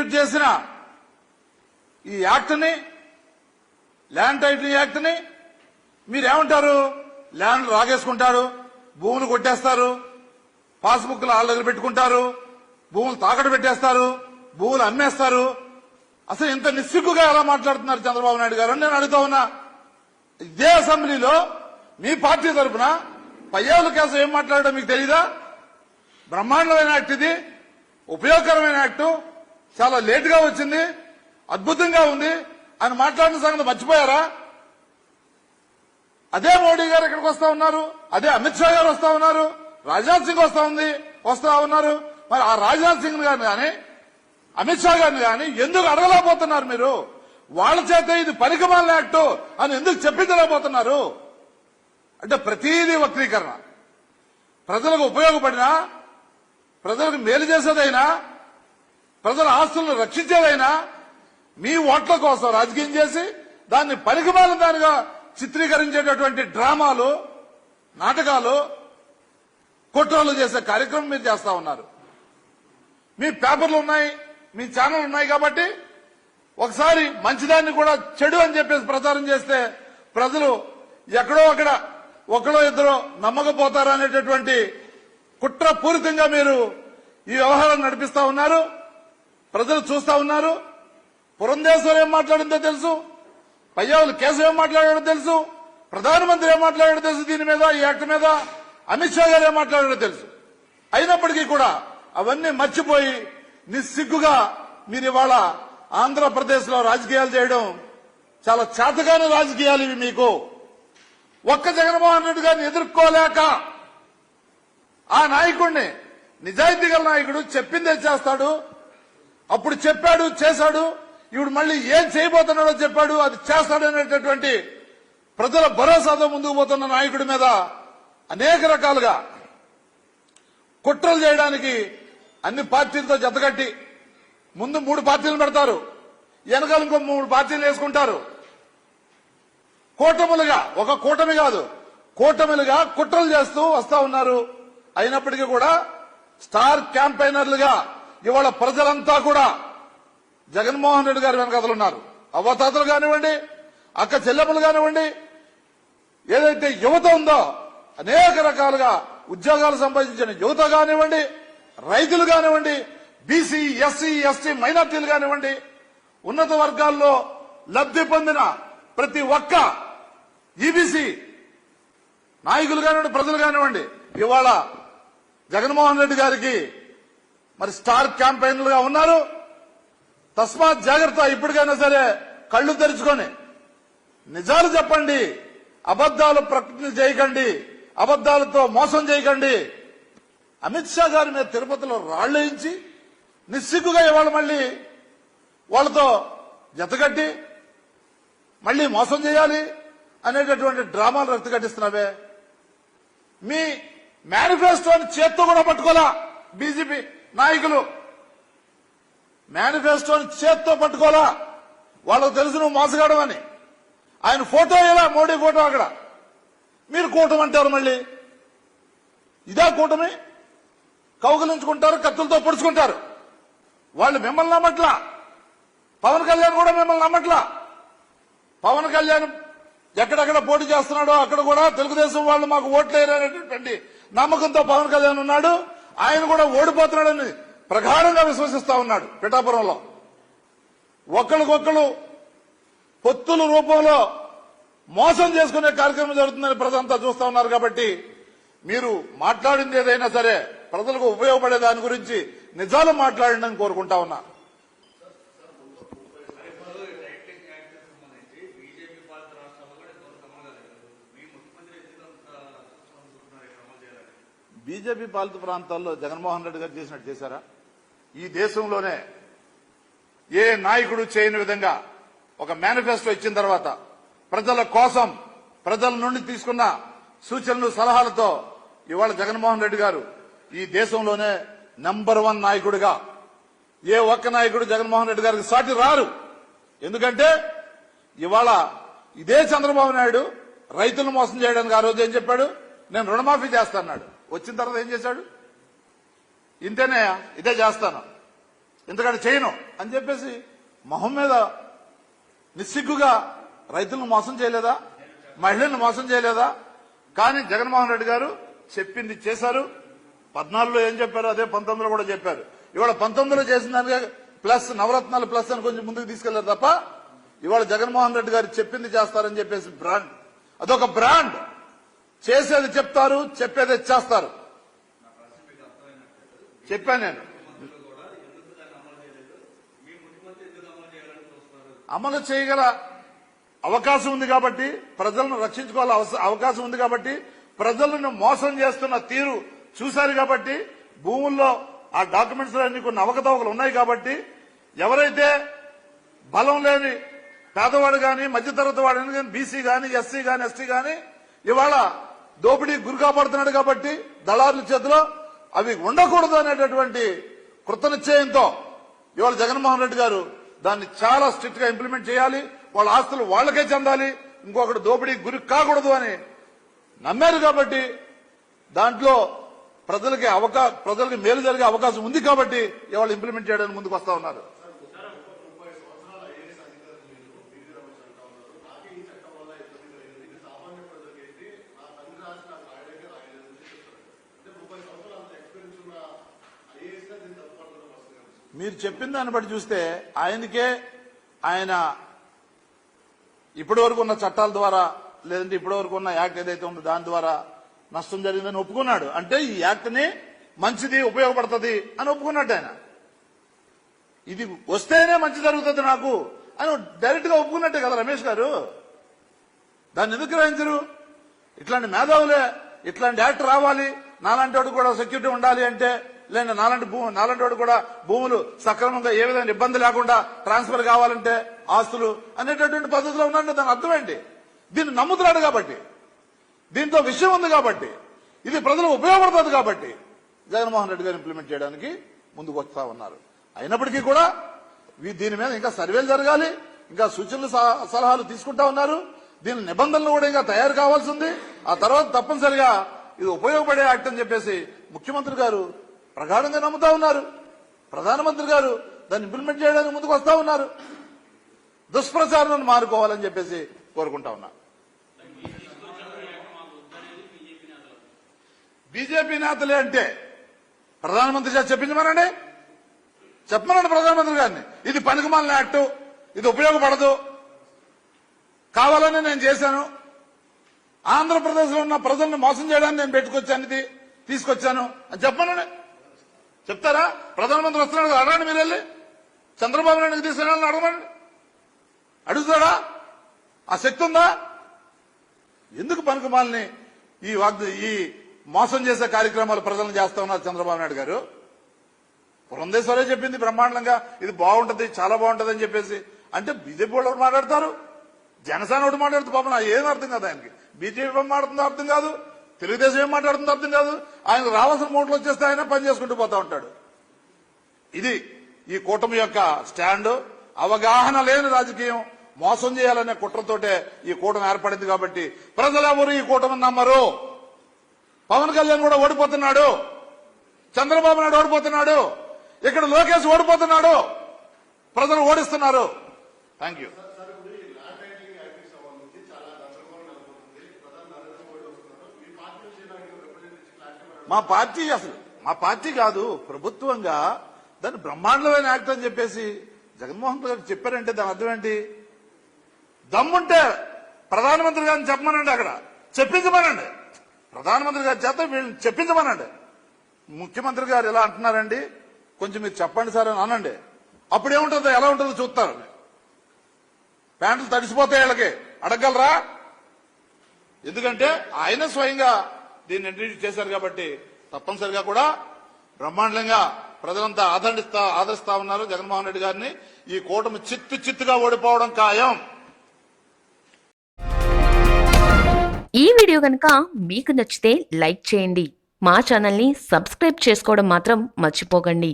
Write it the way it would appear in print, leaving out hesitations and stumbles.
Introduce చేసిన ఈ యాక్ట్ని, land titling యాక్ట్ని మీరేమంటారు? ల్యాండ్ రాగేసుకుంటారు, భూములు కొట్టేస్తారు, పాస్బుక్లు వాళ్ళ దగ్గర పెట్టుకుంటారు, భూములు తాకట్టు పెట్టేస్తారు, భూములు అమ్మేస్తారు. అసలు ఇంత నిస్సిగ్గుగా ఎలా మాట్లాడుతున్నారు చంద్రబాబు నాయుడు గారు అని నేను అడుగుతా ఉన్నా. ఇదే అసెంబ్లీలో మీ పార్టీ తరఫున పయ్యావుల కేసు ఏం మాట్లాడడం మీకు తెలీదా? బ్రహ్మాండమైన యాక్ట్ ఇది, ఉపయోగకరమైన యాక్టు, చాలా లేటుగా వచ్చింది, అద్భుతంగా ఉంది అని మాట్లాడిన సంగతి మర్చిపోయారా? అదే మోడీ గారు ఇక్కడికి వస్తా ఉన్నారు, అదే అమిత్ షా గారు వస్తా ఉన్నారు, రాజ్నాథ్ సింగ్ వస్తా ఉన్నారు. మరి ఆ రాజ్నాథ్ సింగ్ గారిని కానీ అమిత్ షా గారిని కానీ ఎందుకు అడగలేకపోతున్నారు మీరు? వాళ్ళ చేత ఇది పనికిమాలిన యాక్టు అని ఎందుకు చెప్పించలేకపోతున్నారు? అంటే ప్రతిదీ వక్రీకరణ. ప్రజలకు ఉపయోగపడినా, ప్రజలకు మేలు చేసేదైనా, ప్రజల ఆస్తులను రక్షించేదైనా మీ ఓట్ల కోసం రాజకీయం చేసి దాన్ని పనికిమాలిన దానిగా చిత్రీకరించేటటువంటి డ్రామాలు, నాటకాలు, కుట్రలు చేసే కార్యక్రమం మీరు చేస్తా ఉన్నారు. మీ పేపర్లు ఉన్నాయి, మీ ఛానల్ ఉన్నాయి కాబట్టి ఒకసారి మంచిదాన్ని కూడా చెడు అని చెప్పేసి ప్రచారం చేస్తే ప్రజలు ఎక్కడో అక్కడ ఒకడో ఇద్దరో నమ్మకపోతారు అనేటటువంటి కుట్రపూరితంగా మీరు ఈ వ్యవహారం నడిపిస్తా ఉన్నారు. ప్రజలు చూస్తా ఉన్నారు. పురంధేశ్వర్ ఏం మాట్లాడిందో తెలుసు, పయ్యావుల కేసు ఏం మాట్లాడాడో తెలుసు, ప్రధానమంత్రి ఏం మాట్లాడాడో తెలుసు, దీని మీద, ఈ యాక్ట్ మీద అమిత్ షా గారు ఏం మాట్లాడాడో తెలుసు. అయినప్పటికీ కూడా అవన్నీ మర్చిపోయి నిస్సిగ్గుగా మీరు ఇవాళ ఆంధ్రప్రదేశ్ లో రాజకీయాలు చేయడం చాలా చేతగాని రాజకీయాలు ఇవి. మీకు ఒక్క జగన్మోహన్ రెడ్డి గారిని ఎదుర్కోలేక ఆ నాయకుడిని, నిజాయితీ గల నాయకుడు, చెప్పిందే చేస్తాడు, అప్పుడు చెప్పాడు చేశాడు, ఇప్పుడు మళ్ళీ ఏం చేయబోతున్నాడో చెప్పాడు అది చేస్తాడు అనేటటువంటి ప్రజల భరోసాతో ముందుకు పోతున్న నాయకుడి మీద అనేక రకాలుగా కుట్రలు చేయడానికి అన్ని పార్టీలతో జతకట్టి ముందు 3 పార్టీలు పెడతారు, వెనకాల ఇంకో 3 పార్టీలు వేసుకుంటారు. కూటములుగా, ఒక కూటమి కాదు, కూటమిలుగా కుట్రలు చేస్తూ వస్తా ఉన్నారు. అయినప్పటికీ కూడా స్టార్ క్యాంపెయినర్లుగా ఇవాళ ప్రజలంతా కూడా జగన్మోహన్ రెడ్డి గారి వెనకాతలున్నారు. అవ్వతాతలు కానివ్వండి, అక్క చెల్లెమ్మలు కానివ్వండి, ఏదైతే యువత ఉందో అనేక రకాలుగా ఉద్యోగాలు సంపాదించిన యువత కానివ్వండి, రైతులు కానివ్వండి, బీసీ, ఎస్సీ, ఎస్టీ మైనార్టీలు కానివ్వండి, ఉన్నత వర్గాల్లో లబ్ధి పొందిన ప్రతి ఒక్క ఈబీసీ నాయకులు కానివ్వండి, ప్రజలు కానివ్వండి, ఇవాళ జగన్మోహన్ రెడ్డి గారికి మరి స్టార్ క్యాంపెయిన్లుగా ఉన్నారు. తస్మాత్ జాగ్రత్త, ఇప్పటికైనా సరే కళ్ళు తెరుచుకొని నిజాలు చెప్పండి, అబద్దాలు ప్రకటన చేయకండి, అబద్దాలతో మోసం చేయకండి. అమిత్ షా గారి మీద తిరుపతిలో రాళ్లేయించి నిస్సిగ్గుగా ఇవాళ మళ్ళీ వాళ్ళతో జతగట్టి మళ్ళీ మోసం చేయాలి అనేటటువంటి డ్రామాలు రక్తగట్టిస్తున్నావే. మీ మేనిఫెస్టోని చేత్తో కూడా పట్టుకోలా బీజేపీ నాయకులు, మేనిఫెస్టోని చేత్తో పట్టుకోలా. వాళ్ళకు తెలుసు నువ్వు మోసగాడమని. ఆయన ఫోటో ఇలా, మోడీ ఫోటో అక్కడ. మీరు కూటమి అంటారు, మళ్ళీ ఇదే కూటమి. కౌగులించుకుంటారు, కత్తులతో పొడుచుకుంటారు. వాళ్ళు మిమ్మల్ని నమ్మట్లా, పవన్ కళ్యాణ్ కూడా మిమ్మల్ని నమ్మట్లా. పవన్ కళ్యాణ్ ఎక్కడెక్కడ పోటీ చేస్తున్నాడో అక్కడ కూడా తెలుగుదేశం వాళ్ళు మాకు ఓట్లేరు అనేటటువంటి నమ్మకంతో పవన్ కళ్యాణ్ ఉన్నాడు. ఆయన కూడా ఓడిపోతున్నాడని ప్రగాఢంగా విశ్వసిస్తా ఉన్నాడు. పిఠాపురంలో ఒకరికొకరు పొత్తుల రూపంలో మోసం చేసుకునే కార్యక్రమం జరుగుతుందని ప్రజలంతా చూస్తా ఉన్నారు. కాబట్టి మీరు మాట్లాడింది ఏదైనా సరే ప్రజలకు ఉపయోగపడే దాని గురించి నిజాలు మాట్లాడండి కోరుకుంటా ఉన్నా. బీజేపీ పాలిత ప్రాంతాల్లో జగన్మోహన్ రెడ్డి గారు చేసినట్టు చేశారా? ఈ దేశంలోనే ఏ నాయకుడు చేయని విధంగా ఒక మేనిఫెస్టో ఇచ్చిన తర్వాత ప్రజల కోసం, ప్రజల నుండి తీసుకున్న సూచనలు, సలహాలతో ఇవాళ జగన్మోహన్ రెడ్డి గారు ఈ దేశంలోనే నంబర్ 1 నాయకుడిగా, ఏ ఒక్క నాయకుడు జగన్మోహన్ రెడ్డి గారికి సాటి రారు. ఎందుకంటే ఇవాళ ఇదే చంద్రబాబు నాయుడు రైతులను మోసం చేయడానికి ఆ రోజు ఏం చెప్పాడు? నేను రుణమాఫీ చేస్తాన్నాడు. వచ్చిన తర్వాత ఏం చేశాడు? ఇంతేనే, ఇదే చేస్తాను. ఇంతకంటే చేయను అని చెప్పేసి మొహం మీద నిస్సిగ్గుగా రైతులను మోసం చేయలేదా, మహిళలను మోసం చేయలేదా? కానీ జగన్మోహన్ రెడ్డి గారు చెప్పింది చేశారు. 14లో ఏం చెప్పారు అదే 19లో కూడా చెప్పారు. ఇవాళ 19లో చేసిన దానిగా ప్లస్ నవరత్నాలు ప్లస్ అని కొంచెం ముందుకు తీసుకెళ్లారు తప్ప ఇవాళ జగన్మోహన్ రెడ్డి గారు చెప్పింది చేస్తారని చెప్పేసి బ్రాండ్, అదొక బ్రాండ్. చేసేది చెప్తారు, చెప్పేది చేస్తారు. చెప్పాను నేను. అమలు చేయగల అవకాశం ఉంది కాబట్టి, ప్రజలను రక్షించుకోవాల అవకాశం ఉంది కాబట్టి, ప్రజలను మోసం చేస్తున్న తీరు చూశారు కాబట్టి, భూముల్లో ఆ డాక్యుమెంట్స్ లో అన్ని కొన్ని అవకతవకలు ఉన్నాయి కాబట్టి, ఎవరైతే బలం లేని పేదవాడు గాని మధ్యతరగతి వాడు కానీ బీసీ గాని ఎస్సీ గాని ఎస్టీ గాని ఇవాళ దోపిడీ గురి కాపాడుతున్నాడు కాబట్టి దళారుల చేతిలో అవి ఉండకూడదు అనేటటువంటి కృతనిశ్చయంతో ఇవాళ జగన్మోహన్ రెడ్డి గారు దాన్ని చాలా స్ట్రిక్ట్ గా ఇంప్లిమెంట్ చేయాలి. వాళ్ళ ఆస్తులు వాళ్ళకే చెందాలి, ఇంకొకటి దోపిడీ గురి కాకూడదు అని నమ్మారు కాబట్టి దాంట్లో ప్రజలకి మేలు జరిగే అవకాశం ఉంది కాబట్టి ఇవాళ ఇంప్లిమెంట్ చేయడానికి ముందుకు వస్తా ఉన్నారు. మీరు చెప్పిన దాన్ని బట్టి చూస్తే ఆయన ఇప్పటి వరకు ఉన్న చట్టాల ద్వారా లేదంటే ఇప్పటి వరకు ఉన్న యాక్ట్ ఏదైతే ఉందో దాని ద్వారా నష్టం జరిగిందని ఒప్పుకున్నాడు. అంటే ఈ యాక్ట్ ని మంచిది ఉపయోగపడుతుంది అని ఒప్పుకున్నట్టు ఆయన. ఇది వస్తేనే మంచి జరుగుతుంది నాకు అని డైరెక్ట్ గా ఒప్పుకున్నట్టే కదా రమేష్ గారు. దాన్ని ఎందుకు గ్రహించరు? ఇట్లాంటి మేధావులే ఇట్లాంటి యాక్ట్ రావాలి, నాలాంటి వాడు కూడా సెక్యూరిటీ ఉండాలి అంటే, లేదా నాలాంటి వాడు కూడా భూములు సక్రమంగా ఏ విధంగా ఇబ్బంది లేకుండా ట్రాన్స్ఫర్ కావాలంటే ఆస్తులు అనేటటువంటి పద్ధతిలో ఉన్నారంటే దాని అర్థం ఏంటి? దీన్ని నమ్ముతున్నాడు కాబట్టి, దీంతో విషయం ఉంది కాబట్టి, ఇది ప్రజలకు ఉపయోగపడుతుంది కాబట్టి జగన్మోహన్ రెడ్డి గారు ఇంప్లిమెంట్ చేయడానికి ముందుకు వస్తా ఉన్నారు. అయినప్పటికీ కూడా దీని మీద ఇంకా సర్వేలు జరగాలి, ఇంకా సూచనలు సలహాలు తీసుకుంటా ఉన్నారు. దీని నిబంధనలు కూడా ఇంకా తయారు కావాల్సి ఉంది. ఆ తర్వాత తప్పనిసరిగా ఇది ఉపయోగపడే యాక్ట్ అని చెప్పేసి ముఖ్యమంత్రి గారు ప్రగాఢంగా నమ్ముతా ఉన్నారు. ప్రధానమంత్రి గారు దాన్ని ఇంప్లిమెంట్ చేయడానికి ముందుకు వస్తా ఉన్నారు. దుష్ప్రచారాన్ని మారుకోవాలని చెప్పేసి కోరుకుంటా ఉన్నా. బీజేపీ నేతలే అంటే ప్రధానమంత్రి గారు చెప్పమనండి. ప్రధానమంత్రి గారిని ఇది పనికిమాలిన యాక్టు, ఇది ఉపయోగపడదు, కావాలని నేను చేశాను, ఆంధ్రప్రదేశ్ లో ఉన్న ప్రజల్ని మోసం చేయడానికి నేను తీసుకొచ్చాను అని చెప్పమనండి. చెప్తారా? ప్రధానమంత్రి వస్తున్నాడు కదా, అడగండి. మీరు వెళ్ళి చంద్రబాబు నాయుడుకి తీసుకురావాలని అడగండి. అడుగుతాడా? ఆ శక్తి ఉందా? ఎందుకు పనికిమాలని ఈ మోసం చేసే కార్యక్రమాలు ప్రజలను చేస్తా ఉన్నారు చంద్రబాబు నాయుడు గారు? పురంధేశ్వరే చెప్పింది బ్రహ్మాండంగా, ఇది బాగుంటది, చాలా బాగుంటది అని చెప్పేసి. అంటే బీజేపీ వాళ్ళు మాట్లాడతారు, జనసేన ఒకటి మాట్లాడుతూ పాపం ఏం అర్థం కాదు ఆయనకి. బీజేపీ ఏం మాట్లాడుతుందో అర్థం కాదు, తెలుగుదేశం ఏం మాట్లాడుతుందో అర్థం కాదు. ఆయనకు రావాల్సిన మూటలు వచ్చేస్తే ఆయన పని చేసుకుంటూ పోతా ఉంటాడు. ఇది ఈ కూటమి యొక్క స్టాండ్. అవగాహన లేని రాజకీయం, మోసం చేయాలనే కుట్రతోటే ఈ కూటమి ఏర్పడింది కాబట్టి ప్రజలెవరు ఈ కూటమిని నమ్మరు. పవన్ కళ్యాణ్ కూడా ఓడిపోతున్నాడు, చంద్రబాబు నాయుడు ఓడిపోతున్నాడు, ఇక్కడ లోకేష్ ఓడిపోతున్నాడు, ప్రజలు ఓడిస్తున్నారు. Thank you. మా పార్టీ కాదు, ప్రభుత్వంగా దాన్ని బ్రహ్మాండమైన యాక్ట్ అని చెప్పేసి జగన్మోహన్ రెడ్డి గారు చెప్పారంటే దాని అర్థం ఏంటి? దమ్ముంటే ప్రధానమంత్రి గారిని చెప్పమనండి, అక్కడ చెప్పించమనండి. ప్రధానమంత్రి గారి చేత వీళ్ళని చెప్పించమనండి. ముఖ్యమంత్రి గారు ఎలా అంటున్నారండి, కొంచెం మీరు చెప్పండి సార్ అని అనండి. అప్పుడు ఏముంటుందో ఎలా ఉంటుందో చూస్తారు. ప్యాంట్లు తడిసిపోతాయి వీళ్ళకి, అడగలరా? ఎందుకంటే ఆయన స్వయంగా దీన్ని ఇంట్రడ్యూస్ చేశారు కాబట్టి తప్పనిసరిగా కూడా బ్రహ్మాండంగా ప్రజలంతా ఆదరిస్తా ఉన్నారు జగన్మోహన్ రెడ్డి గారిని. ఈ కూటమి చిత్తుగా ఓడిపోవడం ఖాయం. ఈ వీడియో కనుక మీకు నచ్చితే లైక్ చేయండి, మా ఛానల్ ని సబ్స్క్రైబ్ చేసుకోవడం మాత్రం మర్చిపోకండి.